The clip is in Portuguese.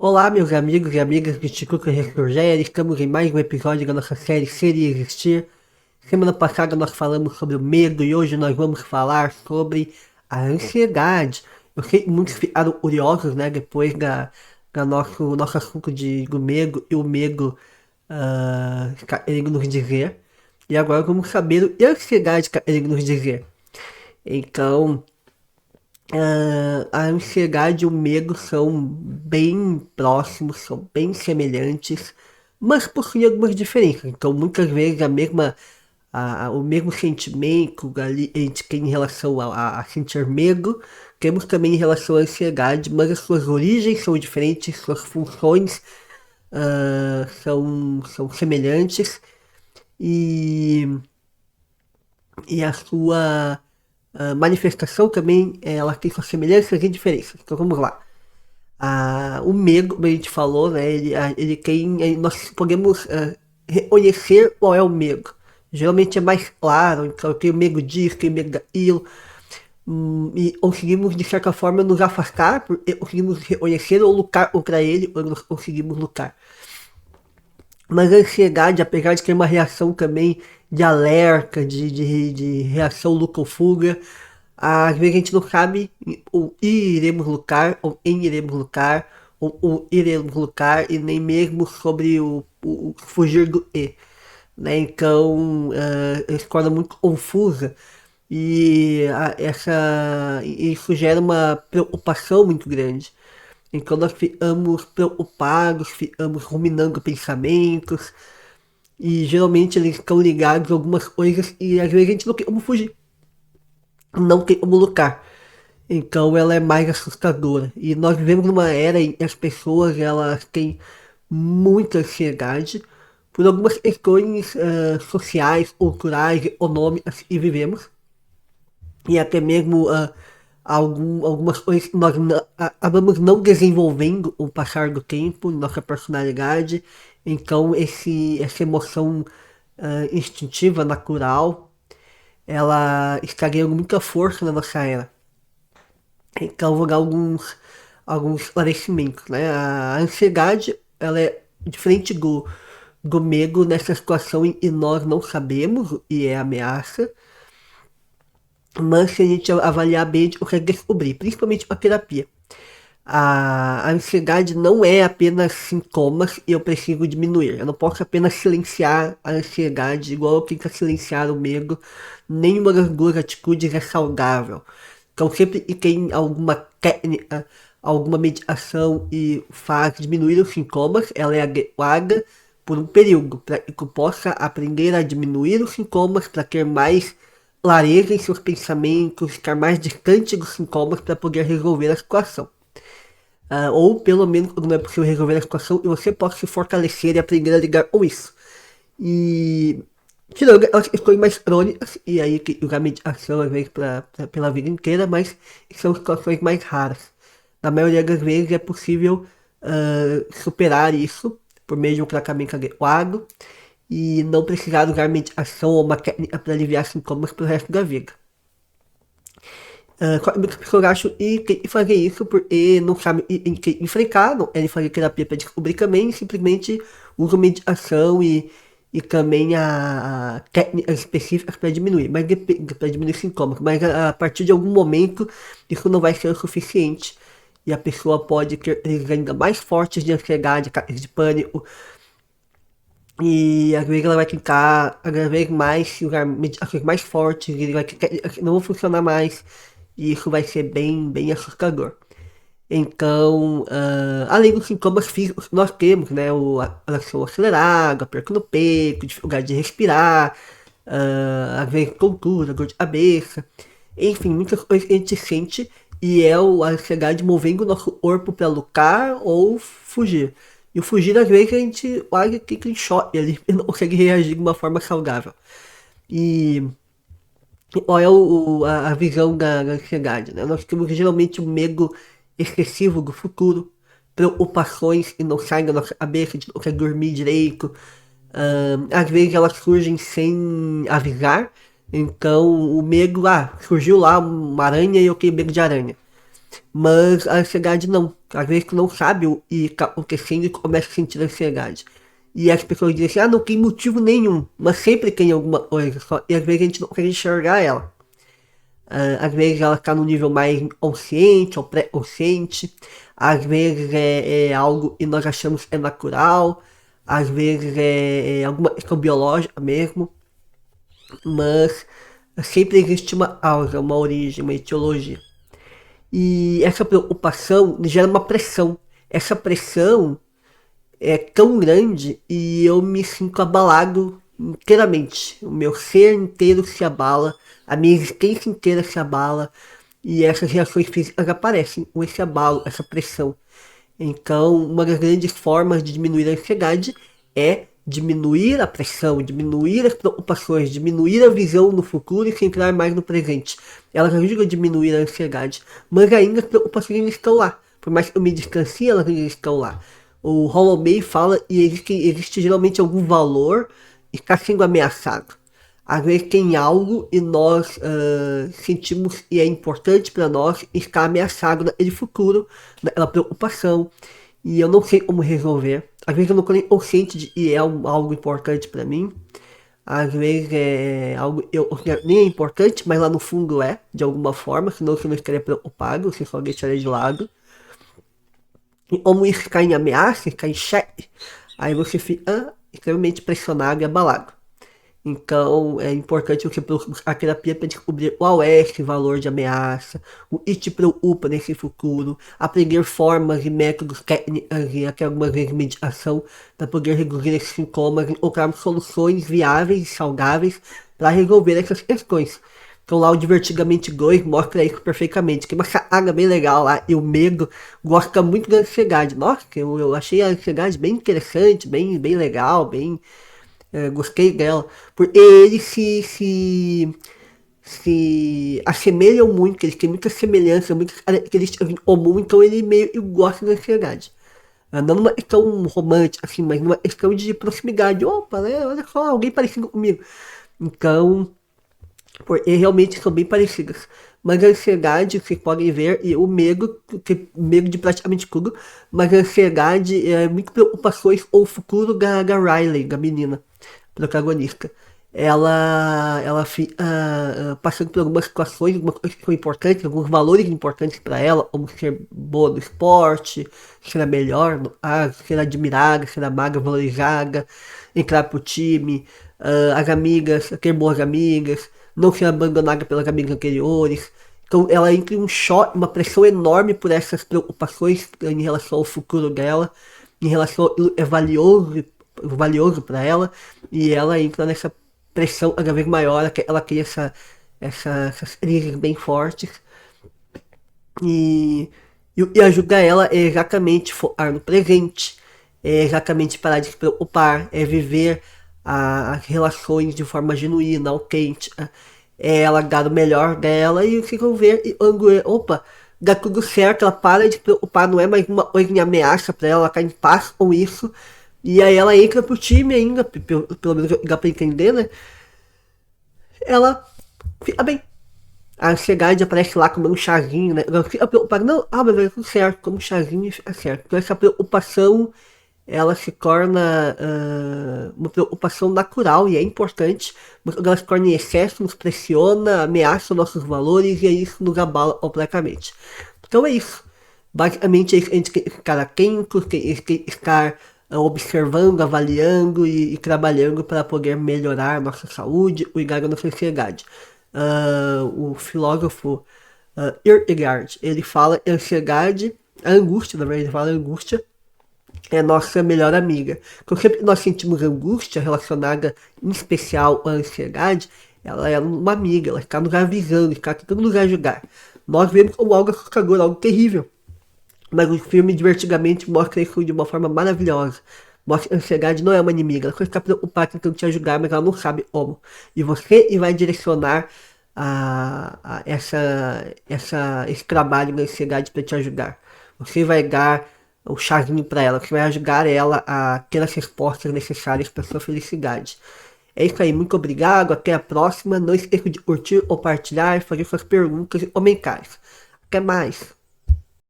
Olá, meus amigos e amigas do Instituto Ressurgir, estamos em mais um episódio da nossa série Ser e Existir. Semana passada nós falamos sobre o medo e hoje nós vamos falar sobre a ansiedade. Eu sei que muitos ficaram curiosos, né, depois da nosso assunto do medo e o medo está querendo nos dizer. E agora vamos saber o que a ansiedade está querendo nos dizer. Então, a ansiedade e o medo são bem próximos, são bem semelhantes, mas possuem algumas diferenças. Então, muitas vezes o mesmo sentimento ali a gente tem em relação a sentir medo, temos também em relação à ansiedade, mas as suas origens são diferentes, suas funções são semelhantes e, e a sua manifestação também, ela tem suas semelhanças e diferenças. Então vamos lá. O medo, como a gente falou, né, ele tem, nós podemos reconhecer qual é o medo. Geralmente é mais claro, então eu tenho medo disso, tenho medo daquilo, e conseguimos de certa forma nos afastar, porque conseguimos reconhecer ou lutar contra ele, ou nós conseguimos lutar. Mas a ansiedade, apesar de ter uma reação também de alerta, de reação luta ou fuga, às vezes a gente não sabe ou iremos lutar, ou em iremos lutar, ou iremos lutar, e nem mesmo sobre o fugir do E. Né? Então, se torna muito confusa isso gera uma preocupação muito grande. Então nós ficamos preocupados, ficamos ruminando pensamentos, e geralmente eles estão ligados a algumas coisas e às vezes a gente não tem como fugir, não tem como lutar. Então ela é mais assustadora. E nós vivemos numa era em que as pessoas elas têm muita ansiedade por algumas questões sociais, culturais, econômicas que vivemos. E até mesmo algumas coisas que nós acabamos não desenvolvendo com o passar do tempo, nossa personalidade. Então essa emoção instintiva, natural, ela está ganhando muita força na nossa era. Então vou dar alguns esclarecimentos. Né? A ansiedade ela é diferente do medo nessa situação em que nós não sabemos e é ameaça, mas se a gente avaliar bem, a gente consegue descobrir, principalmente com a terapia. A ansiedade não é apenas sintomas e eu preciso diminuir. Eu não posso apenas silenciar a ansiedade, igual eu tento silenciar o medo. Nenhuma das duas atitudes é saudável. Então, sempre que tem alguma técnica, alguma medicação e faz diminuir os sintomas, ela é adequada por um período, para que eu possa aprender a diminuir os sintomas, para ter mais clareza em seus pensamentos, ficar mais distante dos sintomas para poder resolver a situação. Ou pelo menos, quando não é possível resolver a situação, e você pode se fortalecer e aprender a lidar com isso. E tirando as questões mais crônicas, e aí que usar meditação às vezes pela vida inteira, mas são situações mais raras. Na maioria das vezes é possível superar isso por meio de um tratamento adequado e não precisar usar meditação ou uma técnica para aliviar sintomas pelo resto da vida. Muitas pessoas acham que tem que fazer isso porque não sabe enfrentar, não querem fazer terapia para descobrir também, simplesmente usam meditação e também a técnicas específicas para diminuir, mas para diminuir sintomas. Mas a partir de algum momento isso não vai ser o suficiente e a pessoa pode ter crises ainda mais fortes de ansiedade, de pânico, e às vezes ela vai tentar cada vez mais usar meditações mais fortes, e vai tentar, não vão funcionar mais, e isso vai ser bem assustador. Então, além dos sintomas físicos que nós temos, né, o coração acelerado, aperto no peito, dificuldade de respirar, às vezes tontura, dor de cabeça, enfim, muitas coisas que a gente sente e é a ansiedade movendo o nosso corpo para lutar ou fugir. E o fugir, às vezes, a gente quase fica em choque ali e não consegue reagir de uma forma saudável. E qual é a visão da ansiedade? Né? Nós temos geralmente um medo excessivo do futuro, preocupações que não saem da nossa cabeça, de não consegue dormir direito. Às vezes elas surgem sem avisar, então o medo, surgiu lá uma aranha e eu tenho medo de aranha. Mas a ansiedade não. Às vezes tu não sabe o que está acontecendo e começa a sentir ansiedade. E as pessoas dizem assim, ah, não tem motivo nenhum. Mas sempre tem alguma coisa. Só, e às vezes a gente não consegue enxergar ela. Às vezes ela está no nível mais consciente ou pré-consciente. Às vezes é algo e nós achamos que é natural. Às vezes é alguma questão biológica mesmo. Mas sempre existe uma causa, uma origem, uma etiologia. E essa preocupação gera uma pressão. Essa pressão é tão grande e eu me sinto abalado inteiramente. O meu ser inteiro se abala, a minha existência inteira se abala e essas reações físicas aparecem com esse abalo, essa pressão. Então, uma das grandes formas de diminuir a ansiedade é diminuir a pressão, diminuir as preocupações, diminuir a visão no futuro e centrar mais no presente. Elas ajudam a diminuir a ansiedade, mas ainda as preocupações ainda estão lá. Por mais que eu me distancie, elas ainda estão lá. O Hollow May fala e existe geralmente algum valor e está sendo ameaçado. Às vezes tem algo e nós sentimos e é importante para nós estar ameaçado naquele futuro, naquela preocupação, e eu não sei como resolver. Às vezes eu não estou nem consciente de que é algo importante para mim. Às vezes é algo eu nem é importante, mas lá no fundo é, de alguma forma, senão você não estaria preocupado, você só deixaria de lado. E como isso cai em ameaça, cai em xeque, aí você fica extremamente pressionado e abalado. Então é importante você buscar a terapia para descobrir qual é esse valor de ameaça, o que te preocupa nesse futuro, aprender formas e métodos técnicas e até algumas vezes meditação para poder reduzir esses sintomas e encontrar soluções viáveis e saudáveis para resolver essas questões. Então lá o Divertidamente 2 mostra isso perfeitamente. Tem uma sacada bem legal lá. E o medo gosta muito da ansiedade. Nossa, eu achei a ansiedade bem interessante, bem legal, gostei dela. Porque eles se assemelham muito, eles têm muita semelhança, muitas características em comum, então ele meio que gosta da ansiedade. Não numa questão romântica, assim, mas numa questão de proximidade. Opa, né? Olha só, alguém parecido comigo. Então, porque realmente são bem parecidas. Mas a ansiedade, vocês podem ver, e o medo, tem medo de praticamente tudo, mas a ansiedade é muito preocupações com o futuro da Riley, da menina, protagonista. Ela fica passando por algumas situações, algumas coisas que são importantes, alguns valores importantes para ela, como ser boa no esporte, ser a melhor no caso, ser admirada, ser amada, valorizada, entrar pro time, as amigas, ter boas amigas, não ser abandonada pelas amigas anteriores. Então ela entra em um choque, uma pressão enorme por essas preocupações em relação ao futuro dela, em relação ao que é valioso para ela, e ela entra nessa pressão cada vez maior, ela cria essas crises bem fortes. E ajuda ela é exatamente focar no presente, é exatamente parar de se preocupar, é viver as relações de forma genuína, autêntica, é ela dar o melhor dela e se ver e opa, dá tudo certo, ela para de se preocupar, não é mais uma coisa em ameaça pra ela tá em paz com isso, e aí ela entra pro time ainda, pelo menos dá pra entender, né? Ela fica bem. A ansiedade aparece lá como um chazinho, né? Ela fica preocupada, não, mas vai tudo certo, como um chazinho e fica certo. Então essa preocupação, ela se torna uma preocupação natural e é importante, mas quando ela se torna em excesso, nos pressiona, ameaça nossos valores e aí isso nos abala completamente. Então é isso. Basicamente a gente tem que ficar atento, tem que estar observando, avaliando e trabalhando para poder melhorar a nossa saúde, cuidar da nossa ansiedade. O filósofo Kierkegaard, ele fala que a ansiedade, a angústia, na verdade, ele fala angústia é a nossa melhor amiga. Então sempre que nós sentimos angústia relacionada em especial à ansiedade, ela é uma amiga, ela está nos avisando, está tentando nos ajudar. Nós vemos como algo assustador, algo terrível. Mas o filme Divertidamente mostra isso de uma forma maravilhosa. Mostra que a ansiedade não é uma inimiga, ela está preocupada tentando te ajudar, mas ela não sabe como. E você vai direcionar esse trabalho da ansiedade para te ajudar. Você vai dar o chazinho para ela, você vai ajudar ela a ter as respostas necessárias para sua felicidade. É isso aí, muito obrigado, até a próxima. Não esqueça de curtir, compartilhar, fazer suas perguntas e comentários. Até mais!